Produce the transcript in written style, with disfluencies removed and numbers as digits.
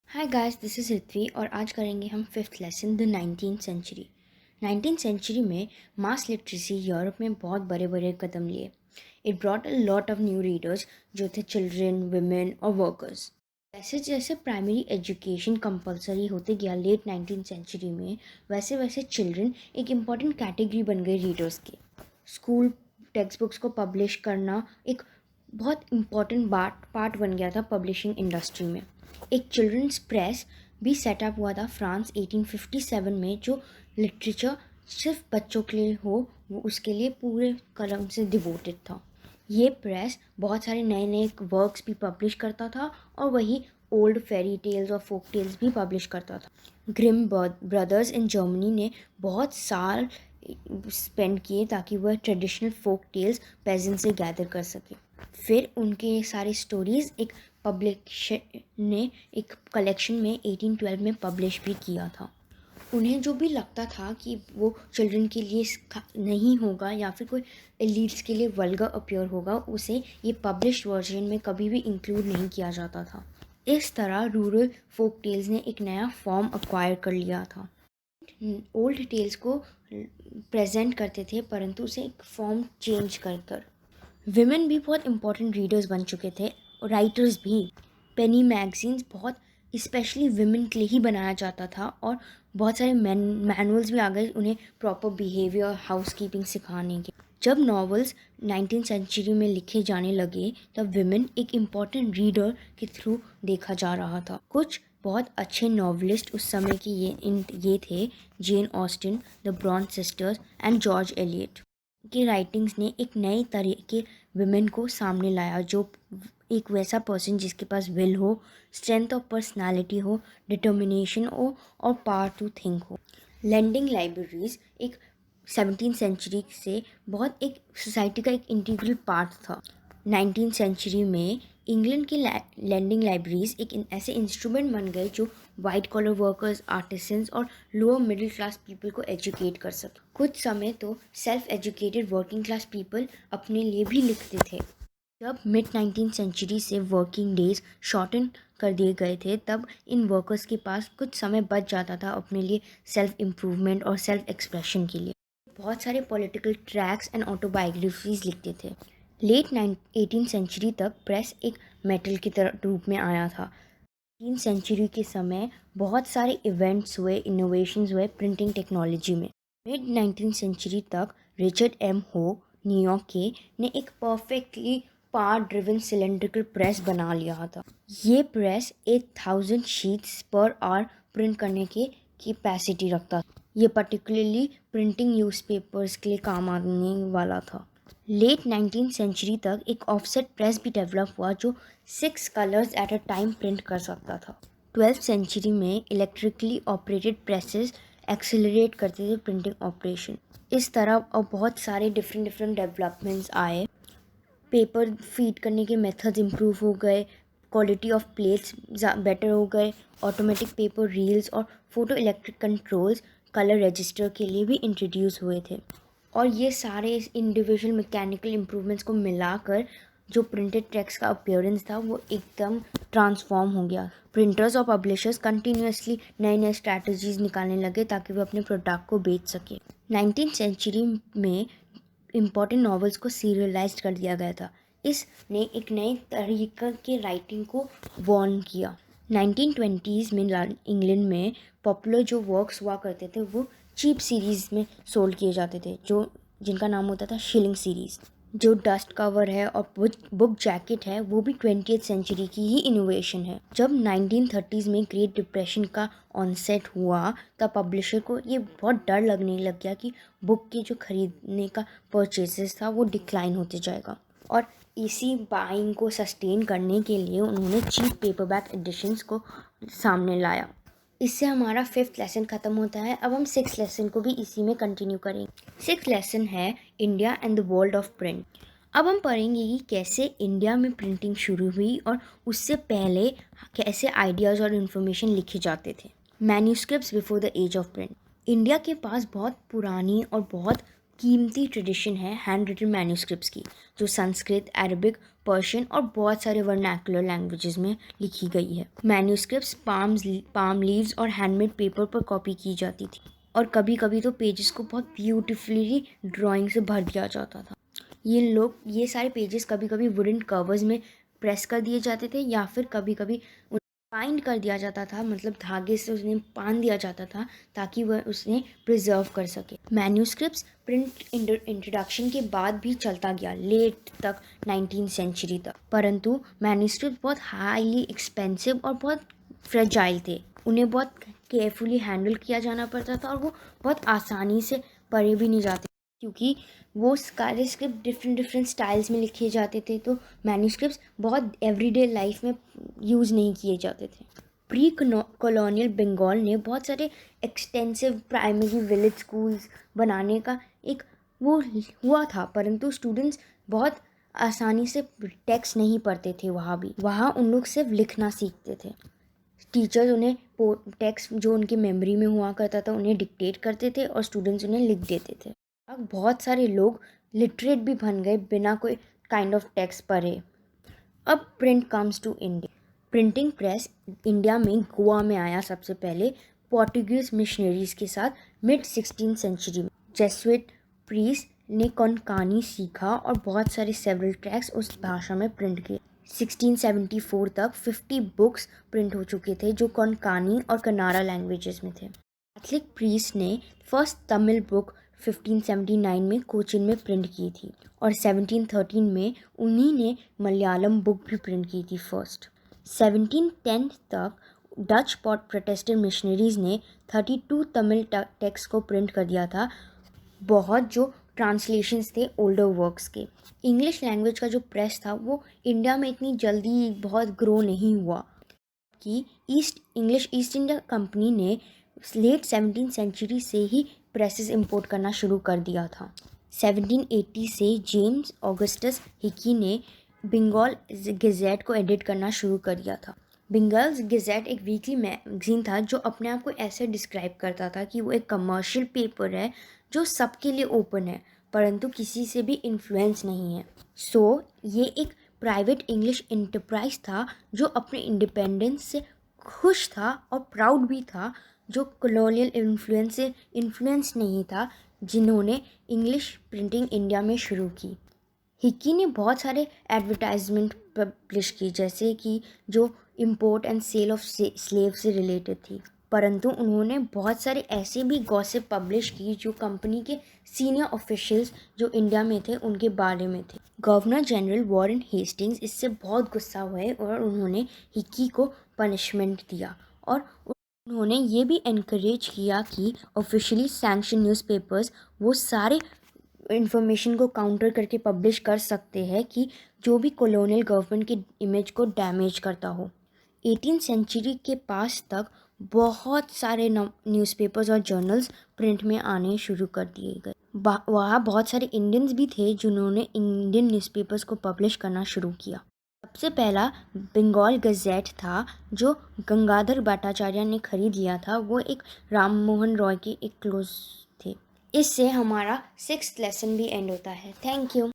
Hi guys, this is Ritvi और आज करेंगे हम fifth lesson the 19th century. 19th century में मास लिटरेसी यूरोप में बहुत बड़े बड़े कदम लिए। It brought a lot of new readers जो थे चिल्ड्रन, विमेन और वर्कर्स। जैसे जैसे प्राइमरी एजुकेशन कंपलसरी होते गया लेट 19th सेंचुरी में, वैसे वैसे चिल्ड्रन एक इम्पॉर्टेंट कैटेगरी बन गए रीडर्स के। स्कूल टेक्स्ट बुक्स को पब्लिश करना एक बहुत इम्पॉर्टेंट पार्ट बन गया था पब्लिशिंग इंडस्ट्री में। एक चिल्ड्रंस प्रेस भी सेटअप हुआ था फ्रांस 1857 में, जो लिटरेचर सिर्फ बच्चों के लिए हो वो उसके लिए पूरे कलम से डिवोटेड था। ये प्रेस बहुत सारे नए नए वर्क्स भी पब्लिश करता था और वही ओल्ड फेरी टेल्स और फोक टेल्स भी पब्लिश करता था। ग्रिम ब्रदर्स इन जर्मनी ने बहुत साल स्पेंड किए ताकि वह ट्रेडिशनल फोक टेल्स पेजेंट से गैदर कर सके। फिर उनके सारी स्टोरीज़ एक पब्लिशन ने एक कलेक्शन में 1812 में पब्लिश भी किया था। उन्हें जो भी लगता था कि वो चिल्ड्रन के लिए नहीं होगा या फिर कोई एलीट्स के लिए वल्गर अपीयर होगा, उसे ये पब्लिश वर्जन में कभी भी इंक्लूड नहीं किया जाता था। इस तरह रूरल फोक टेल्स ने एक नया फॉर्म अक्वायर कर लिया था। ओल्ड टेल्स को प्रेजेंट करते थे परंतु उसे एक फॉर्म चेंज कर कर। विमेन भी बहुत इंपॉर्टेंट रीडर्स बन चुके थे, राइटर्स भी। पेनी मैगजीन्स बहुत स्पेशली विमेन के लिए ही बनाया जाता था और बहुत सारे मैनुअल्स भी आ गए उन्हें प्रॉपर बिहेवियर, हाउस कीपिंग सिखाने के। जब नॉवेल्स 19th सेंचुरी में लिखे जाने लगे तब विमेन एक इम्पॉर्टेंट रीडर के थ्रू देखा जा रहा था। कुछ बहुत अच्छे नॉवलिस्ट उस समय के ये थे Jane Austen, the Bronte sisters and George Eliot. की राइटिंग्स ने एक नए तरह के विमेन को सामने लाया, जो एक वैसा पर्सन जिसके पास विल हो, स्ट्रेंथ ऑफ पर्सनालिटी हो, डिटर्मिनेशन हो और पावर टू थिंक हो। लैंडिंग लाइब्रेरीज एक 17th सेंचुरी से बहुत एक सोसाइटी का एक इंटीग्रल पार्ट था। 19th सेंचुरी में इंग्लैंड की लैंडिंग लाइब्रेरीज एक ऐसे इंस्ट्रूमेंट बन गए जो वाइट कॉलर वर्कर्स, आर्टिसंस और लोअर मिडिल क्लास पीपल को एजुकेट कर सके। कुछ समय तो self educated working class people अपने लिए भी लिखते थे। जब मिड 19th सेंचुरी से वर्किंग डेज शॉर्टन कर दिए गए थे तब इन वर्कर्स के पास कुछ समय बच जाता था अपने लिए सेल्फ इम्प्रूवमेंट और सेल्फ एक्सप्रेशन के लिए। बहुत सारे पॉलिटिकल ट्रैक्स एंड ऑटोबायोग्राफीज लिखते थे। लेट 18th सेंचुरी तक प्रेस एक मेटल की तरह रूप में आया था। 18th सेंचुरी के समय बहुत सारे इवेंट्स हुए, इनोवेशंस हुए प्रिंटिंग टेक्नोलॉजी में। मिड 19th सेंचुरी तक रिचर्ड एम हो न्यूयॉर्क के ने एक perfectly power driven cylindrical press बना लिया था। ये press 8,000 sheets per hour print करने की कैपेसिटी रखता था। ये पर्टिकुलरली प्रिंटिंग न्यूज़पेपर्स के लिए काम आने वाला था। लेट 19th सेंचुरी तक एक ऑफसेट प्रेस भी डेवलप हुआ जो 6 colours at a time print कर सकता था। 12th सेंचुरी में इलेक्ट्रिकली ऑपरेटेड प्रेसेस एक्सेलरेट करते थे प्रिंटिंग ऑपरेशन। इस तरह और बहुत सारे डिफरेंट डेवलपमेंट्स आए। पेपर फीड करने के मेथड्स इम्प्रूव हो गए, क्वालिटी ऑफ प्लेट्स बेटर हो गए, ऑटोमेटिक पेपर रील्स और photo electric controls colour register के लिए भी इंट्रोड्यूस हुए थे। और ये सारे इंडिविजुअल मैकेनिकल इम्प्रूवमेंट्स को मिलाकर जो प्रिंटेड टेक्स्ट का अपीयरेंस था वो एकदम ट्रांसफॉर्म हो गया। प्रिंटर्स और पब्लिशर्स कंटिन्यूसली नए नए स्ट्रैटेजीज निकालने लगे ताकि वो अपने प्रोडक्ट को बेच सके। 19th सेंचुरी में इम्पॉर्टेंट नॉवेल्स को सीरियलाइज कर दिया गया था। इसने एक नए तरीके के राइटिंग को वॉर्न किया। 1920s में इंग्लैंड में पॉपुलर जो वर्क्स हुआ करते थे वो चीप सीरीज़ में सोल्ड किए जाते थे, जो जिनका नाम होता था शिलिंग सीरीज़। जो डस्ट कवर है और बुक जैकेट है वो भी 20th सेंचुरी की ही इनोवेशन है। जब 1930s में ग्रेट डिप्रेशन का ऑनसेट हुआ तब पब्लिशर को ये बहुत डर लगने लग गया कि बुक के जो खरीदने का परचेसेस था वो डिक्लाइन होते जाएगा, और इसी बाइंग को सस्टेन करने के लिए उन्होंने चीप पेपरबैक एडिशंस को सामने लाया। इससे हमारा फिफ्थ लेसन ख़त्म होता है। अब हम सिक्स लेसन को भी इसी में कंटिन्यू करेंगे। सिक्स लेसन है India and the world of print. अब हम पढ़ेंगे कि कैसे इंडिया में प्रिंटिंग शुरू हुई और उससे पहले कैसे आइडियाज़ और इन्फॉर्मेशन लिखे जाते थे। Manuscripts before the age of print. India के पास बहुत पुरानी और बहुत कीमती ट्रेडिशन है हैंड रिटन मैन्यूस्क्रिप्ट्स की, जो संस्कृत, अरबिक, पर्शियन और बहुत सारे वर्नाकुलर लैंग्वेजेस में लिखी गई है। मैन्यूस्क्रिप्ट्स पाम लीव्स और हैंडमेड पेपर पर कॉपी की जाती थी, और कभी कभी तो पेजेस को बहुत ब्यूटीफुली ड्राइंग से भर दिया जाता था। ये सारे पेजेस कभी कभी वुडन कवर्स में प्रेस कर दिए जाते थे, या फिर कभी कभी बाइंड कर दिया जाता था, मतलब धागे से उन्हें बांध दिया जाता था ताकि वह उसे प्रिजर्व कर सके। मैन्यूस्क्रिप्ट्स प्रिंट इंट्रोडक्शन के बाद भी चलता गया लेट तक 19th सेंचुरी तक, परंतु मैन्यूस्क्रिप्ट बहुत हाईली एक्सपेंसिव और बहुत फ्रेजाइल थे। उन्हें बहुत केयरफुली हैंडल किया जाना पड़ता था, और वो बहुत आसानी से पढ़े भी नहीं जाते, क्योंकि वो सारे स्क्रिप्ट डिफरेंट स्टाइल्स में लिखे जाते थे, तो मैन्यूस्क्रिप्ट्स बहुत एवरीडे लाइफ में यूज़ नहीं किए जाते थे। प्री कॉलोनियल बंगाल ने बहुत सारे एक्सटेंसिव प्राइमरी विलेज स्कूल्स बनाने का एक वो हुआ था, परंतु स्टूडेंट्स बहुत आसानी से टेक्स्ट नहीं पढ़ते थे। वहाँ उन लोग सिर्फ लिखना सीखते थे। टीचर्स उन्हें टेक्स्ट जो उनकी मेमोरी में हुआ करता था उन्हें डिक्टेट करते थे, और स्टूडेंट्स उन्हें लिख देते थे। अब बहुत सारे लोग लिटरेट भी बन गए बिना कोई काइंड ऑफ टेक्स्ट पढ़े। अब print comes to India. Printing press India में गोवा में आया सबसे पहले पोर्टुगीज मिशनरीज के साथ मिड 16th सेंचुरी में। जेसुइट प्रीस्ट ने कोंकणी सीखा और बहुत सारे सेवरल ट्रैक्ट्स उस भाषा में प्रिंट किए। 1674 तक 50 बुक्स प्रिंट हो चुके थे जो कोंकणी और कन्नाड़ा लैंग्वेजेस में थे। कैथलिक प्रीस्ट ने फर्स्ट तमिल बुक 1579 में कोचिन में प्रिंट की थी, और 1713 में उन्हीं ने मलयालम बुक भी प्रिंट की थी फर्स्ट। 1710 तक डच प्रोटेस्टेंट मिशनरीज ने 32 तमिल टेक्स्ट को प्रिंट कर दिया था, बहुत जो ट्रांसलेशंस थे ओल्डर वर्क्स के। इंग्लिश लैंग्वेज का जो प्रेस था वो इंडिया में इतनी जल्दी बहुत ग्रो नहीं हुआ, कि ईस्ट इंडिया कंपनी ने लेट 17th सेंचुरी से ही प्रेसेस इंपोर्ट करना शुरू कर दिया था। 1780 से जेम्स ऑगस्टस हिकी ने बंगाल गजेट को एडिट करना शुरू कर दिया था। बंगाल गजेट एक वीकली मैगजीन था जो अपने आप को ऐसे डिस्क्राइब करता था कि वो एक कमर्शियल पेपर है जो सबके लिए ओपन है, परंतु किसी से भी इन्फ्लुएंस नहीं है। ये एक प्राइवेट इंग्लिश इंटरप्राइज था जो अपने इंडिपेंडेंस से खुश था और प्राउड भी था, जो कॉलोनियल इन्फ्लुएंस से इन्फ्लुएंस नहीं था, जिन्होंने इंग्लिश प्रिंटिंग इंडिया में शुरू की। हिकी ने बहुत सारे एडवर्टाइजमेंट पब्लिश की, जैसे कि जो import and sale of slave से रिलेटेड थी, परंतु उन्होंने बहुत सारे ऐसे भी गॉसिप पब्लिश की जो कंपनी के सीनियर ऑफिशियल्स जो इंडिया में थे उनके बारे में थे। गवर्नर जनरल वॉरेन हेस्टिंग्स इससे बहुत गुस्सा हुए और उन्होंने हिकी को पनिशमेंट दिया, और उन्होंने ये भी इनकरेज किया कि ऑफिशियली सैंक्शन न्यूज़पेपर्स वो सारे इन्फॉर्मेशन को काउंटर करके पब्लिश कर सकते हैं कि जो भी कॉलोनियल गवर्नमेंट की इमेज को डैमेज करता हो। 18th सेंचुरी के पास तक बहुत सारे न्यूज़पेपर्स और जर्नल्स प्रिंट में आने शुरू कर दिए गए। वहाँ बहुत सारे इंडियंस भी थे जिन्होंने इंडियन न्यूज़पेपर्स को पब्लिश करना शुरू किया। सबसे पहला बंगाल गजेट था जो गंगाधर भट्टाचार्य ने खरीद लिया था। वो एक राम मोहन रॉय के एक क्लोज थे। इससे हमारा 6th लेसन भी एंड होता है। Thank you.